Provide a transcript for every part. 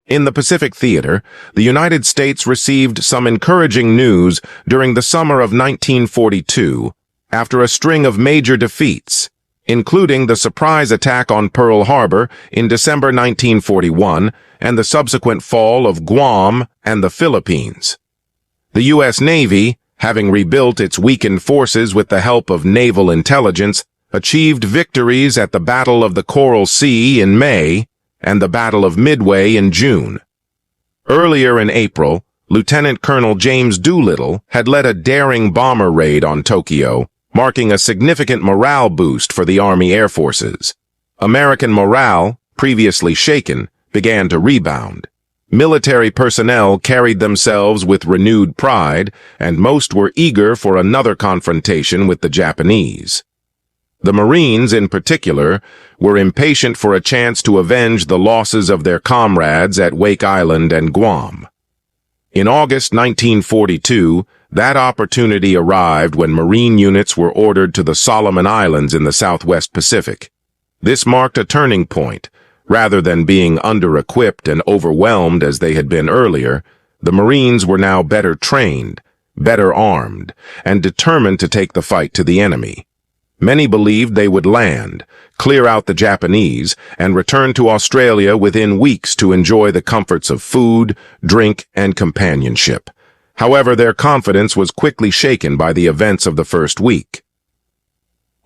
In the Pacific Theater, the United States received some encouraging news during the summer of 1942 after a string of major defeats, including the surprise attack on Pearl Harbor in December 1941 and the subsequent fall of Guam and the Philippines. The U.S. Navy, having rebuilt its weakened forces with the help of naval intelligence, achieved victories at the Battle of the Coral Sea in May and the Battle of Midway in June. Earlier in April, Lieutenant Colonel James Doolittle had led a daring bomber raid on Tokyo, marking a significant morale boost for the Army Air Forces. American morale, previously shaken, began to rebound. Military personnel carried themselves with renewed pride, and most were eager for another confrontation with the Japanese. The Marines, in particular, were impatient for a chance to avenge the losses of their comrades at Wake Island and Guam. In August 1942, that opportunity arrived when Marine units were ordered to the Solomon Islands in the Southwest Pacific. This marked a turning point. Rather than being under-equipped and overwhelmed as they had been earlier, the Marines were now better trained, better armed, and determined to take the fight to the enemy. Many believed they would land, clear out the Japanese, and return to Australia within weeks to enjoy the comforts of food, drink, and companionship. However, their confidence was quickly shaken by the events of the first week.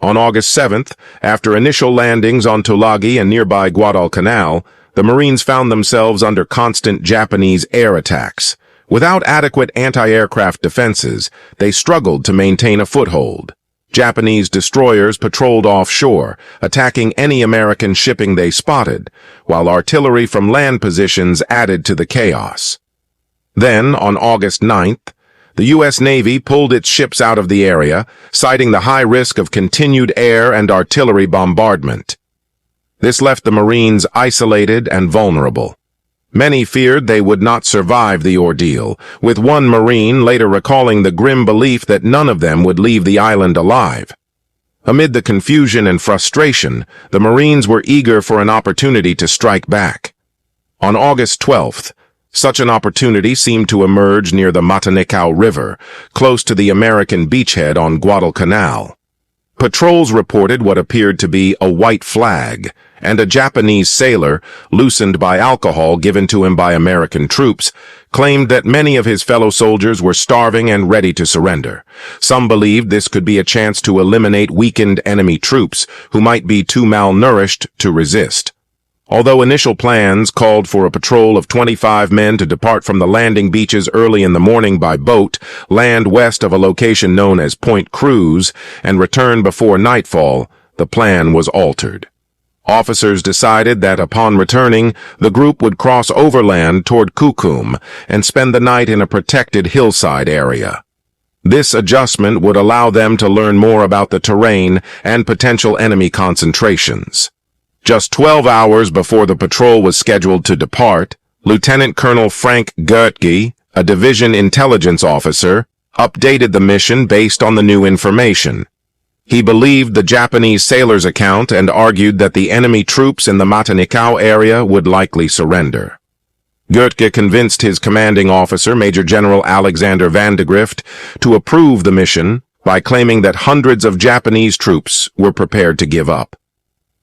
On August 7th, after initial landings on Tulagi and nearby Guadalcanal, the Marines found themselves under constant Japanese air attacks. Without adequate anti-aircraft defenses, they struggled to maintain a foothold. Japanese destroyers patrolled offshore, attacking any American shipping they spotted, while artillery from land positions added to the chaos. Then, on August 9th, the U.S. Navy pulled its ships out of the area, citing the high risk of continued air and artillery bombardment. This left the Marines isolated and vulnerable. Many feared they would not survive the ordeal, with one Marine later recalling the grim belief that none of them would leave the island alive. Amid the confusion and frustration, the Marines were eager for an opportunity to strike back. On August 12th, such an opportunity seemed to emerge near the Matanikau River, close to the American beachhead on Guadalcanal. Patrols reported what appeared to be a white flag, and a Japanese sailor, loosened by alcohol given to him by American troops, claimed that many of his fellow soldiers were starving and ready to surrender. Some believed this could be a chance to eliminate weakened enemy troops who might be too malnourished to resist. Although initial plans called for a patrol of 25 men to depart from the landing beaches early in the morning by boat, land west of a location known as Point Cruz, and return before nightfall, the plan was altered. Officers decided that upon returning, the group would cross overland toward Kukum and spend the night in a protected hillside area. This adjustment would allow them to learn more about the terrain and potential enemy concentrations. Just 12 hours before the patrol was scheduled to depart, Lieutenant Colonel Frank Goettge, a division intelligence officer, updated the mission based on the new information. He believed the Japanese sailor's account and argued that the enemy troops in the Matanikau area would likely surrender. Goettge convinced his commanding officer, Major General Alexander Vandegrift, to approve the mission by claiming that hundreds of Japanese troops were prepared to give up.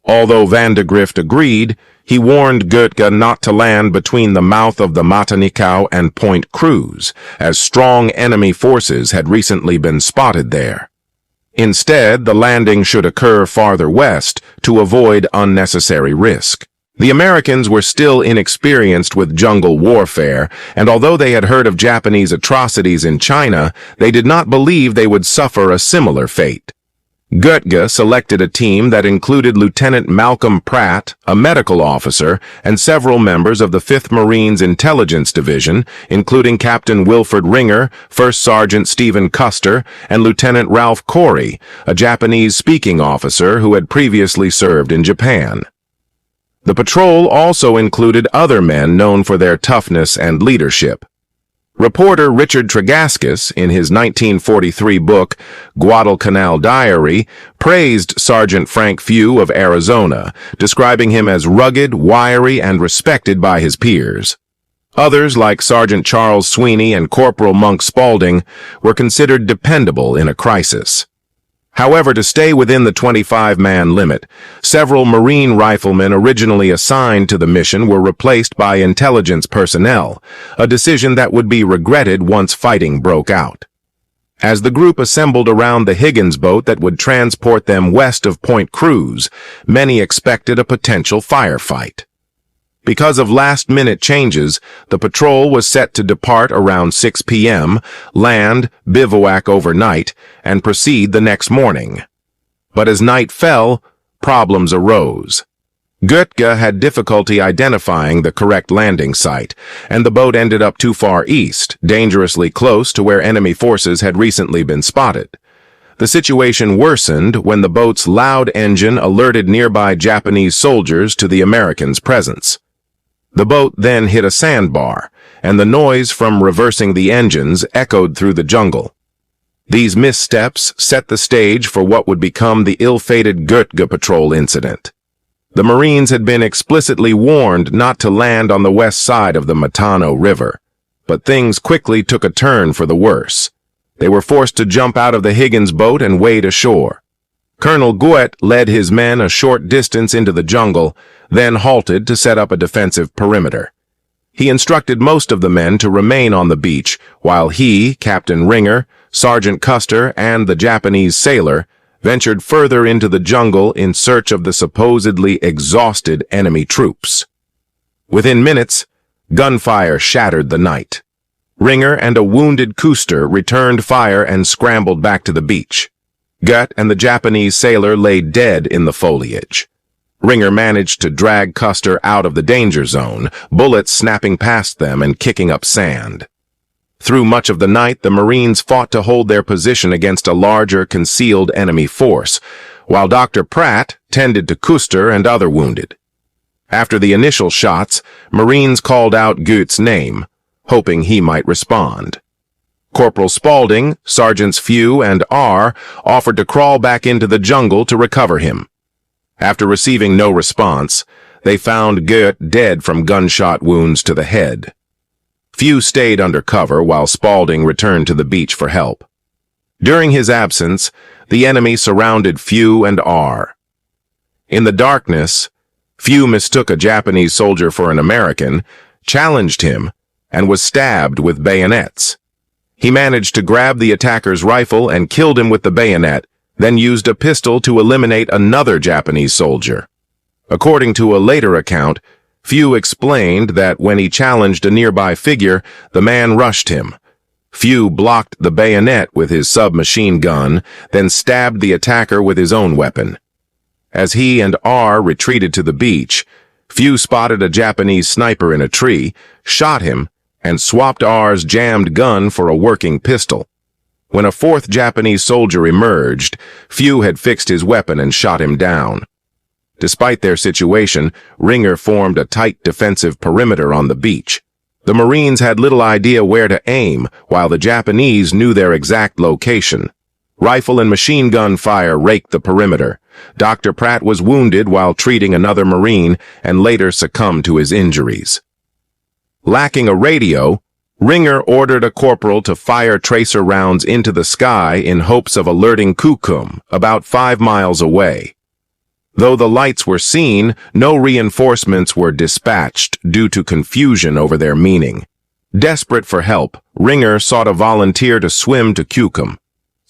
Although Vandegrift agreed, he warned Goettge not to land between the mouth of the Matanikau and Point Cruz, as strong enemy forces had recently been spotted there. Instead, the landing should occur farther west to avoid unnecessary risk. The Americans were still inexperienced with jungle warfare, and although they had heard of Japanese atrocities in China, they did not believe they would suffer a similar fate. Goettge selected a team that included Lieutenant Malcolm Pratt, a medical officer, and several members of the 5th Marines Intelligence Division, including Captain Wilford Ringer, First Sergeant Stephen Custer, and Lieutenant Ralph Corey, a Japanese-speaking officer who had previously served in Japan. The patrol also included other men known for their toughness and leadership. Reporter Richard Tregaskis, in his 1943 book, Guadalcanal Diary, praised Sergeant Frank Few of Arizona, describing him as rugged, wiry, and respected by his peers. Others, like Sergeant Charles Sweeney and Corporal Monk Spalding, were considered dependable in a crisis. However, to stay within the 25-man limit, several Marine riflemen originally assigned to the mission were replaced by intelligence personnel, a decision that would be regretted once fighting broke out. As the group assembled around the Higgins boat that would transport them west of Point Cruz, many expected a potential firefight. Because of last-minute changes, the patrol was set to depart around 6 p.m., land, bivouac overnight, and proceed the next morning. But as night fell, problems arose. Goettge had difficulty identifying the correct landing site, and the boat ended up too far east, dangerously close to where enemy forces had recently been spotted. The situation worsened when the boat's loud engine alerted nearby Japanese soldiers to the Americans' presence. The boat then hit a sandbar, and the noise from reversing the engines echoed through the jungle. These missteps set the stage for what would become the ill-fated Goettge Patrol incident. The Marines had been explicitly warned not to land on the west side of the Matano River, but things quickly took a turn for the worse. They were forced to jump out of the Higgins boat and wade ashore. Colonel Goettge led his men a short distance into the jungle, then halted to set up a defensive perimeter. He instructed most of the men to remain on the beach, while he, Captain Ringer, Sergeant Custer, and the Japanese sailor ventured further into the jungle in search of the supposedly exhausted enemy troops. Within minutes, gunfire shattered the night. Ringer and a wounded Custer returned fire and scrambled back to the beach. Goettge and the Japanese sailor lay dead in the foliage. Ringer managed to drag Custer out of the danger zone, bullets snapping past them and kicking up sand. Through much of the night, the Marines fought to hold their position against a larger, concealed enemy force, while Dr. Pratt tended to Custer and other wounded. After the initial shots, Marines called out Goetge's name, hoping he might respond. Corporal Spalding, Sergeants Few and R offered to crawl back into the jungle to recover him. After receiving no response, they found Goetge dead from gunshot wounds to the head. Few stayed under cover while Spalding returned to the beach for help. During his absence, the enemy surrounded Few and R. In the darkness, Few mistook a Japanese soldier for an American, challenged him, and was stabbed with bayonets. He managed to grab the attacker's rifle and killed him with the bayonet, then used a pistol to eliminate another Japanese soldier. According to a later account, Few explained that when he challenged a nearby figure, the man rushed him. Few blocked the bayonet with his submachine gun, then stabbed the attacker with his own weapon. As he and R retreated to the beach, Few spotted a Japanese sniper in a tree, shot him, and swapped R's jammed gun for a working pistol. When a fourth Japanese soldier emerged, Few had fixed his weapon and shot him down. Despite their situation, Ringer formed a tight defensive perimeter on the beach. The Marines had little idea where to aim, while the Japanese knew their exact location. Rifle and machine gun fire raked the perimeter. Dr. Pratt was wounded while treating another Marine and later succumbed to his injuries. Lacking a radio, Ringer ordered a corporal to fire tracer rounds into the sky in hopes of alerting Kukum, about 5 miles away. Though the lights were seen, no reinforcements were dispatched due to confusion over their meaning. Desperate for help, Ringer sought a volunteer to swim to Kukum.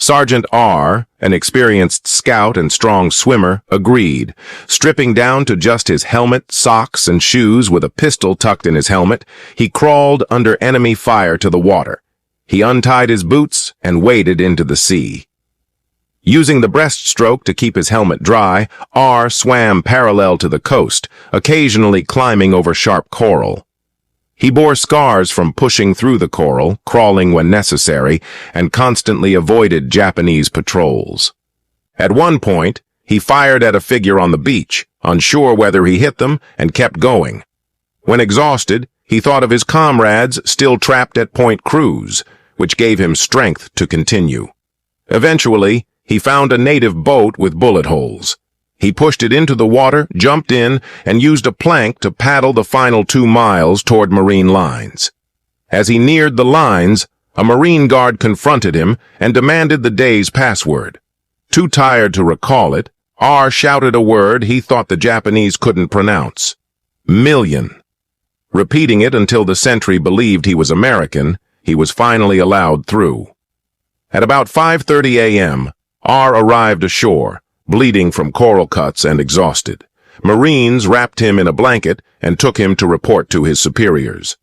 Sergeant R, an experienced scout and strong swimmer, agreed. Stripping down to just his helmet, socks, and shoes with a pistol tucked in his helmet, he crawled under enemy fire to the water. He untied his boots and waded into the sea. Using the breaststroke to keep his helmet dry, R swam parallel to the coast, occasionally climbing over sharp coral. He bore scars from pushing through the coral, crawling when necessary, and constantly avoided Japanese patrols. At one point, he fired at a figure on the beach, unsure whether he hit them, and kept going. When exhausted, he thought of his comrades still trapped at Point Cruz, which gave him strength to continue. Eventually, he found a native boat with bullet holes. He pushed it into the water, jumped in, and used a plank to paddle the final 2 miles toward Marine lines. As he neared the lines, a Marine guard confronted him and demanded the day's password. Too tired to recall it, R shouted a word he thought the Japanese couldn't pronounce. Million. Repeating it until the sentry believed he was American, he was finally allowed through. At about 5:30 a.m., R arrived ashore, bleeding from coral cuts and exhausted. Marines wrapped him in a blanket and took him to report to his superiors.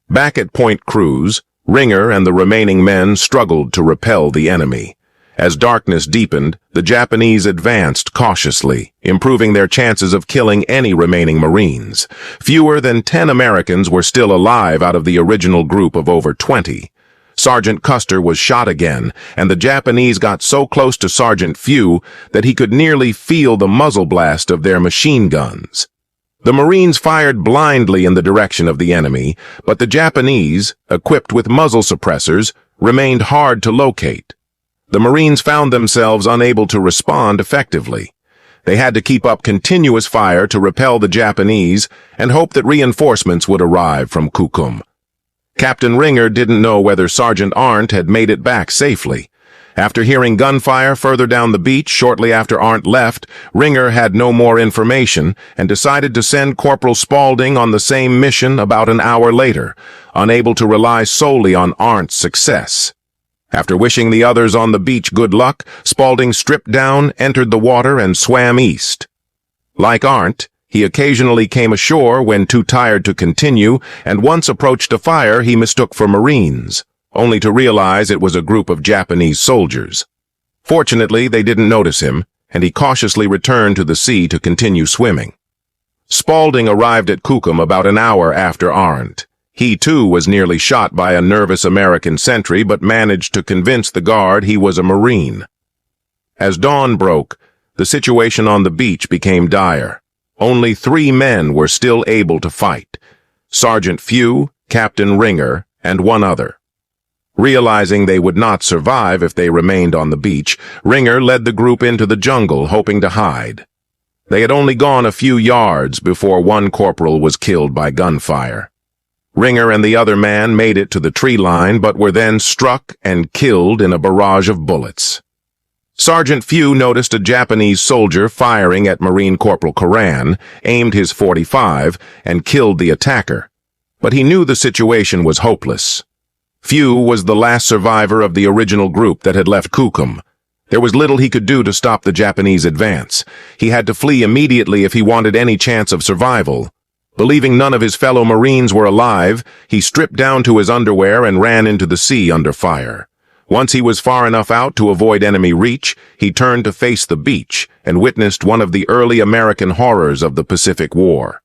Back at Point Cruz, Ringer and the remaining men struggled to repel the enemy. As darkness deepened, the Japanese advanced cautiously, improving their chances of killing any remaining Marines. Fewer than 10 Americans were still alive out of the original group of over 20. Sergeant Custer was shot again, and the Japanese got so close to Sergeant Few that he could nearly feel the muzzle blast of their machine guns. The Marines fired blindly in the direction of the enemy, but the Japanese, equipped with muzzle suppressors, remained hard to locate. The Marines found themselves unable to respond effectively. They had to keep up continuous fire to repel the Japanese and hope that reinforcements would arrive from Kukum. Captain Ringer didn't know whether Sergeant Arndt had made it back safely. After hearing gunfire further down the beach shortly after Arndt left, Ringer had no more information and decided to send Corporal Spalding on the same mission about an hour later, unable to rely solely on Arndt's success. After wishing the others on the beach good luck, Spalding stripped down, entered the water, and swam east. Like Arndt, he occasionally came ashore when too tired to continue, and once approached a fire he mistook for Marines, only to realize it was a group of Japanese soldiers. Fortunately, they didn't notice him, and he cautiously returned to the sea to continue swimming. Spalding arrived at Kukum about an hour after Arndt. He, too, was nearly shot by a nervous American sentry, but managed to convince the guard he was a Marine. As dawn broke, the situation on the beach became dire. Only 3 men were still able to fight: Sergeant Few, Captain Ringer, and 1 other. Realizing they would not survive if they remained on the beach, Ringer led the group into the jungle, hoping to hide. They had only gone a few yards before 1 corporal was killed by gunfire. Ringer and the other man made it to the tree line, but were then struck and killed in a barrage of bullets. Sergeant Few noticed a Japanese soldier firing at Marine Corporal Coran, aimed his .45, and killed the attacker. But he knew the situation was hopeless. Few was the last survivor of the original group that had left Kukum. There was little he could do to stop the Japanese advance. He had to flee immediately if he wanted any chance of survival. Believing none of his fellow Marines were alive, he stripped down to his underwear and ran into the sea under fire. Once he was far enough out to avoid enemy reach, he turned to face the beach and witnessed one of the early American horrors of the Pacific War.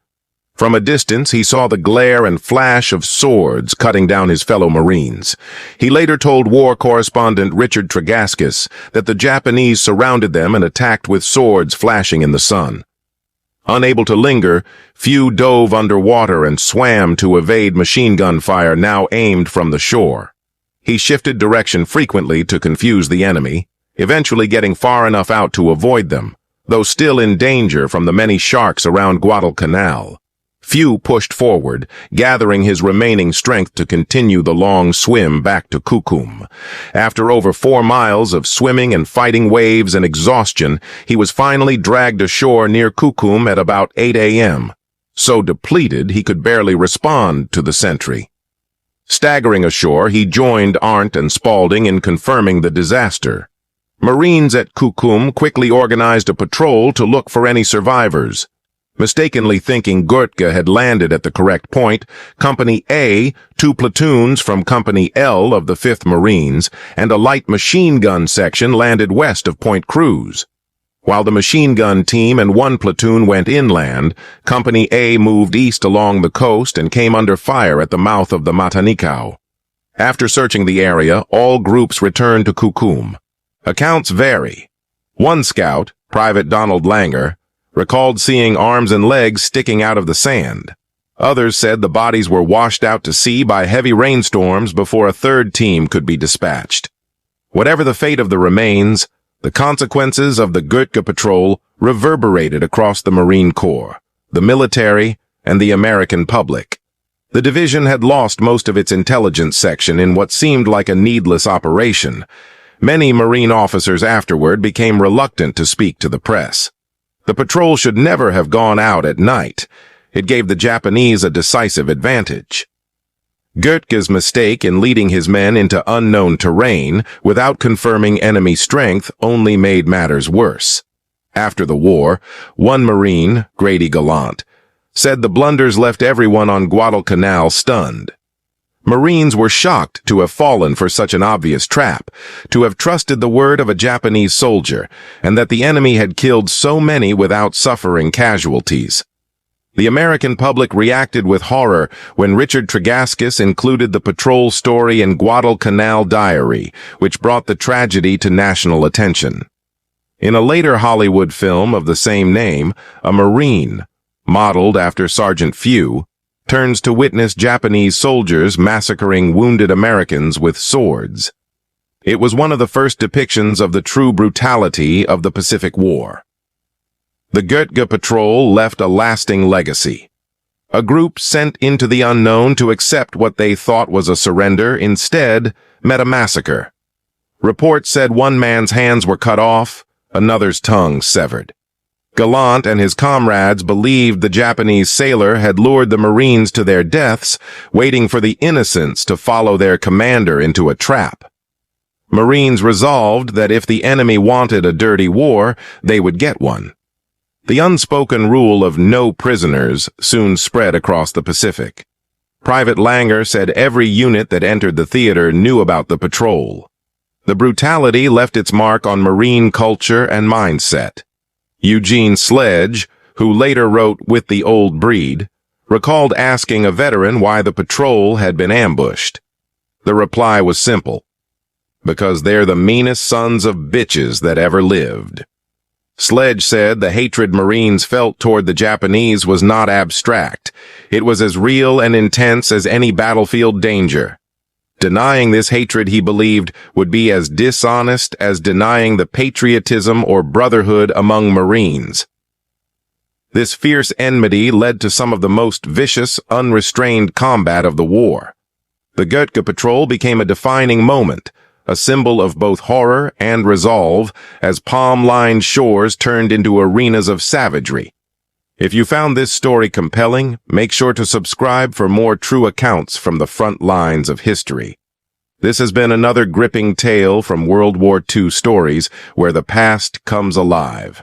From a distance, he saw the glare and flash of swords cutting down his fellow Marines. He later told war correspondent Richard Tregaskis that the Japanese surrounded them and attacked with swords flashing in the sun. Unable to linger, Few dove underwater and swam to evade machine gun fire now aimed from the shore. He shifted direction frequently to confuse the enemy, eventually getting far enough out to avoid them, though still in danger from the many sharks around Guadalcanal. Few pushed forward, gathering his remaining strength to continue the long swim back to Kukum. After over 4 miles of swimming and fighting waves and exhaustion, he was finally dragged ashore near Kukum at about 8 a.m., so depleted he could barely respond to the sentry. Staggering ashore, he joined Arndt and Spalding in confirming the disaster. Marines at Kukum quickly organized a patrol to look for any survivors. Mistakenly thinking Goettge had landed at the correct point, Company A, 2 platoons from Company L of the 5th Marines, and a light machine gun section landed west of Point Cruz. While the machine gun team and 1 platoon went inland, Company A moved east along the coast and came under fire at the mouth of the Matanikau. After searching the area, all groups returned to Kukum. Accounts vary. One scout, Private Donald Langer, recalled seeing arms and legs sticking out of the sand. Others said the bodies were washed out to sea by heavy rainstorms before a third team could be dispatched. Whatever the fate of the remains, The consequences of the Goettge Patrol reverberated across the Marine Corps, the military, and the American public. The division had lost most of its intelligence section in what seemed like a needless operation. Many Marine officers afterward became reluctant to speak to the press. The patrol should never have gone out at night. It gave the Japanese a decisive advantage. Goettge's mistake in leading his men into unknown terrain without confirming enemy strength only made matters worse. After the war, one Marine, Grady Gallant, said the blunders left everyone on Guadalcanal stunned. Marines were shocked to have fallen for such an obvious trap, to have trusted the word of a Japanese soldier, and that the enemy had killed so many without suffering casualties. The American public reacted with horror when Richard Tregaskis included the patrol story in Guadalcanal Diary, which brought the tragedy to national attention. In a later Hollywood film of the same name, a Marine, modeled after Sergeant Few, turns to witness Japanese soldiers massacring wounded Americans with swords. It was one of the first depictions of the true brutality of the Pacific War. The Goettge Patrol left a lasting legacy. A group sent into the unknown to accept what they thought was a surrender instead met a massacre. Reports said one man's hands were cut off, another's tongue severed. Gallant and his comrades believed the Japanese sailor had lured the Marines to their deaths, waiting for the innocents to follow their commander into a trap. Marines resolved that if the enemy wanted a dirty war, they would get one. The unspoken rule of no prisoners soon spread across the Pacific. Private Langer said every unit that entered the theater knew about the patrol. The brutality left its mark on Marine culture and mindset. Eugene Sledge, who later wrote With the Old Breed, recalled asking a veteran why the patrol had been ambushed. The reply was simple: because they're the meanest sons of bitches that ever lived. Sledge said the hatred Marines felt toward the Japanese was not abstract. It was as real and intense as any battlefield danger. Denying this hatred, he believed, would be as dishonest as denying the patriotism or brotherhood among Marines. This fierce enmity led to some of the most vicious, unrestrained combat of the war. The Goettge Patrol became a defining moment, a symbol of both horror and resolve, as palm-lined shores turned into arenas of savagery. If you found this story compelling, make sure to subscribe for more true accounts from the front lines of history. This has been another gripping tale from World War II Stories, where the past comes alive.